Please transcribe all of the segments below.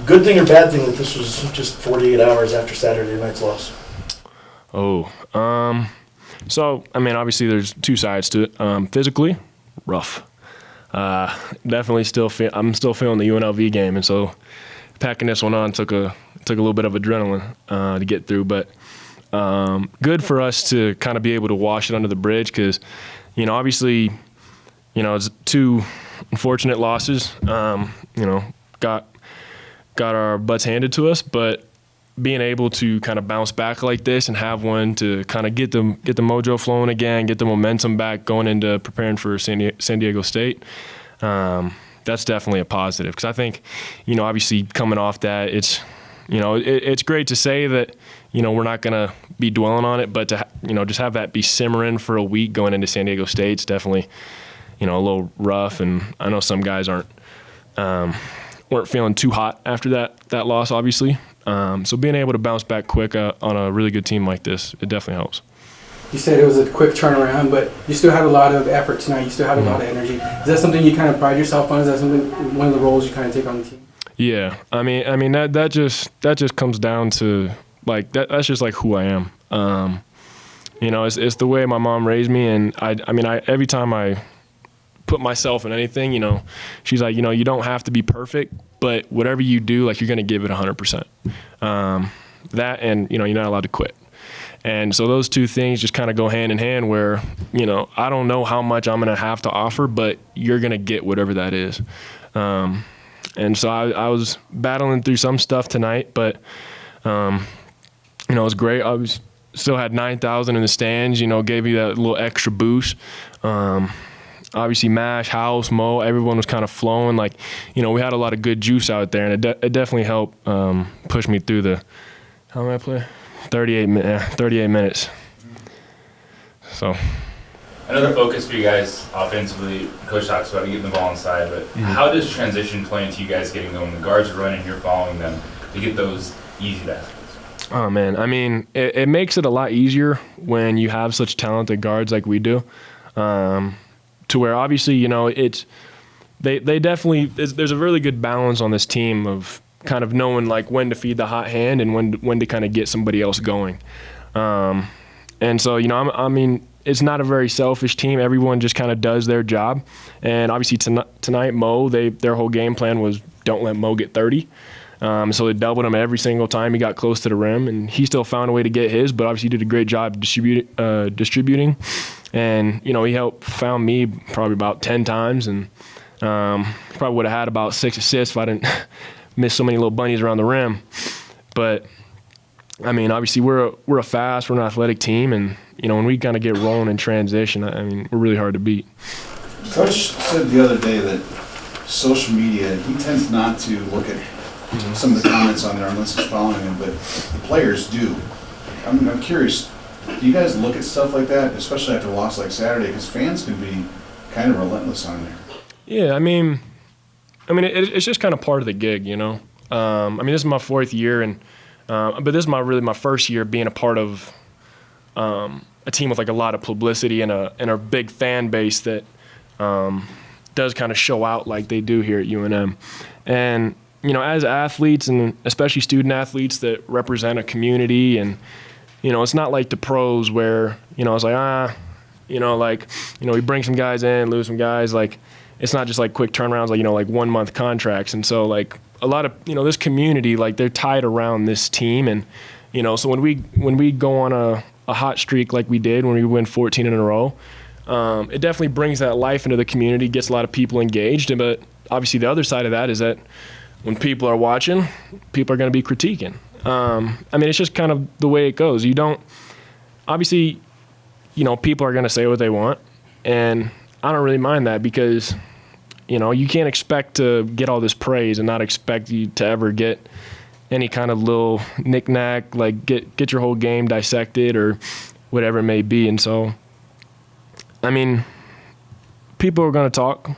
Good thing or bad thing that this was just 48 hours after Saturday night's loss? So, I mean, obviously there's two sides to it. Physically, rough. Definitely I'm still feeling the UNLV game, and so packing this one on took a little bit of adrenaline to get through, but good for us to kind of be able to wash it under the bridge because, obviously, it's two unfortunate losses. Got our butts handed to us, but being able to kind of bounce back like this and have one to kind of get the mojo flowing again, get the momentum back going into preparing for San Diego State, that's definitely a positive. Because I think, obviously coming off that, it's great to say that, we're not going to be dwelling on it, but to, just have that be simmering for a week going into San Diego State, it's definitely, a little rough. And I know some guys weren't feeling too hot after that loss, obviously. So being able to bounce back quick on a really good team like this, it definitely helps. You said it was a quick turnaround, but you still had a lot of effort tonight. You still had a lot of energy. Is that something you kind of pride yourself on? Is that one of the roles you kind of take on the team? Yeah, I mean that just comes down to like that's just like who I am. It's the way my mom raised me, and I every time I put myself in anything, she's like, you don't have to be perfect, but whatever you do, like you're going to give it 100%. That and, you're not allowed to quit. And so those two things just kind of go hand in hand where, I don't know how much I'm going to have to offer, but you're going to get whatever that is. And so I was battling through some stuff tonight, but, it was great. I still had 9,000 in the stands, gave me that little extra boost. Obviously, Mash, House, Mo, everyone was kind of flowing. Like, we had a lot of good juice out there, and it definitely helped push me through the, how many I play? 38 minutes. So. Another focus for you guys offensively, Coach talks about getting the ball inside, but how does transition play into you guys getting going? The guards are running, you're following them to get those easy baskets. Oh, man. I mean, it makes it a lot easier when you have such talented guards like we do. To where obviously, they definitely, there's a really good balance on this team of kind of knowing like when to feed the hot hand and when to kind of get somebody else going. And so, it's not a very selfish team. Everyone just kind of does their job. And obviously tonight, Mo, their whole game plan was don't let Mo get 30. So they doubled him every single time he got close to the rim, and he still found a way to get his, but obviously he did a great job distributing. And, he found me probably about 10 times, and probably would have had about 6 assists if I didn't miss so many little bunnies around the rim. But, obviously we're an athletic team, and, when we kind of get rolling in transition, we're really hard to beat. Coach said the other day that social media, he tends not to look at some of the comments on there unless he's following him, but the players do. I'm curious, do you guys look at stuff like that, especially after a loss like Saturday, because fans can be kind of relentless on there? Yeah, it's just kind of part of the gig, this is my 4th year, and but this is my first year being a part of a team with like a lot of publicity and a big fan base that does kind of show out like they do here at UNM. And as athletes and especially student athletes that represent a community, and it's not like the pros where it's like we bring some guys in, lose some guys, like it's not just like quick turnarounds, like 1 month contracts. And so like a lot of this community, like they're tied around this team, and so when we go on a hot streak like we did when we win 14 in a row, it definitely brings that life into the community, gets a lot of people engaged. But obviously the other side of that is that when people are watching, people are going to be critiquing. It's just kind of the way it goes. You don't, obviously, people are going to say what they want, and I don't really mind that because, you can't expect to get all this praise and not expect you to ever get any kind of little knick-knack, like get your whole game dissected or whatever it may be. And so, people are going to talk,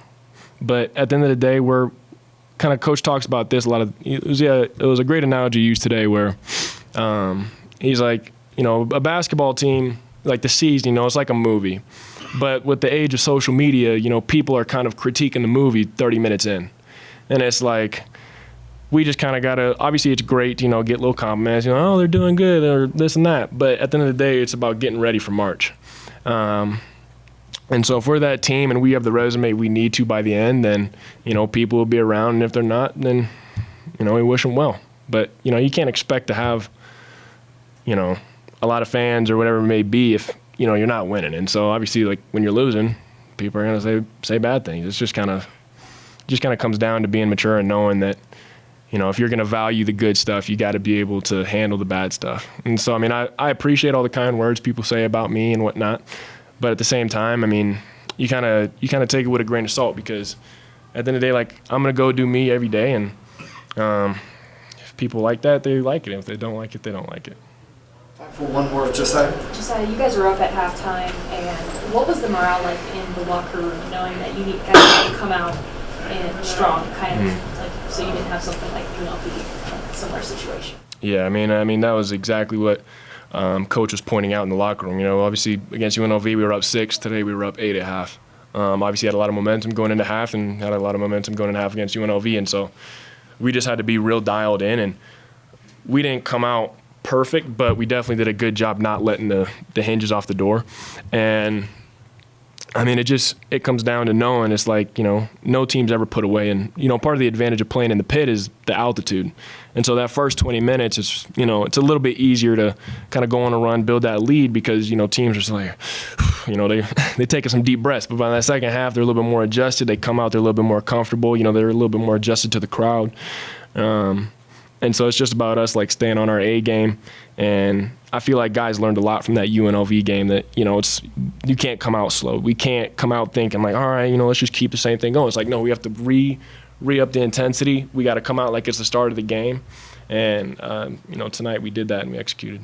but at the end of the day, we're kind of, Coach talks about this a lot. It was a great analogy used today where he's like, a basketball team, like the season, it's like a movie. But with the age of social media, people are kind of critiquing the movie 30 minutes in. And it's like, we just kind of got to, obviously it's great to, get little compliments, oh, they're doing good or this and that. But at the end of the day, it's about getting ready for March. And so if we're that team and we have the resume we need to by the end, then, people will be around. And if they're not, then, we wish them well. But, you can't expect to have, a lot of fans or whatever it may be if, you're not winning. And so obviously, like, when you're losing, people are going to say bad things. It's just kind of comes down to being mature and knowing that, if you're going to value the good stuff, you got to be able to handle the bad stuff. And so, I appreciate all the kind words people say about me and whatnot. But at the same time, you kind of take it with a grain of salt, because at the end of the day, like, I'm going to go do me every day. And if people like that, they like it. If they don't like it, they don't like it. Time for one more, Josiah. Josiah, you guys were up at halftime, and what was the morale like in the locker room, knowing that you guys had to come out and strong, kind of like, so you didn't have something like UNLV, like a similar situation? Yeah, that was exactly what coach was pointing out in the locker room. Obviously against UNLV we were up 6. Today we were up 8 at half. Obviously had a lot of momentum going into half, and had a lot of momentum going into half against UNLV, and so we just had to be real dialed in. And we didn't come out perfect, but we definitely did a good job not letting the hinges off the door. And it comes down to knowing it's like, no team's ever put away. And, part of the advantage of playing in the pit is the altitude. And so that first 20 minutes is, it's a little bit easier to kind of go on a run, build that lead, because, teams are just like, they take some deep breaths. But by that second half, they're a little bit more adjusted. They come out, they're a little bit more comfortable. They're a little bit more adjusted to the crowd. And so it's just about us, like, staying on our A game. And I feel like guys learned a lot from that UNLV game, that, you can't come out slow. We can't come out thinking like, all right, let's just keep the same thing going. It's like, no, we have to re-up the intensity. We got to come out like it's the start of the game. And, tonight we did that and we executed.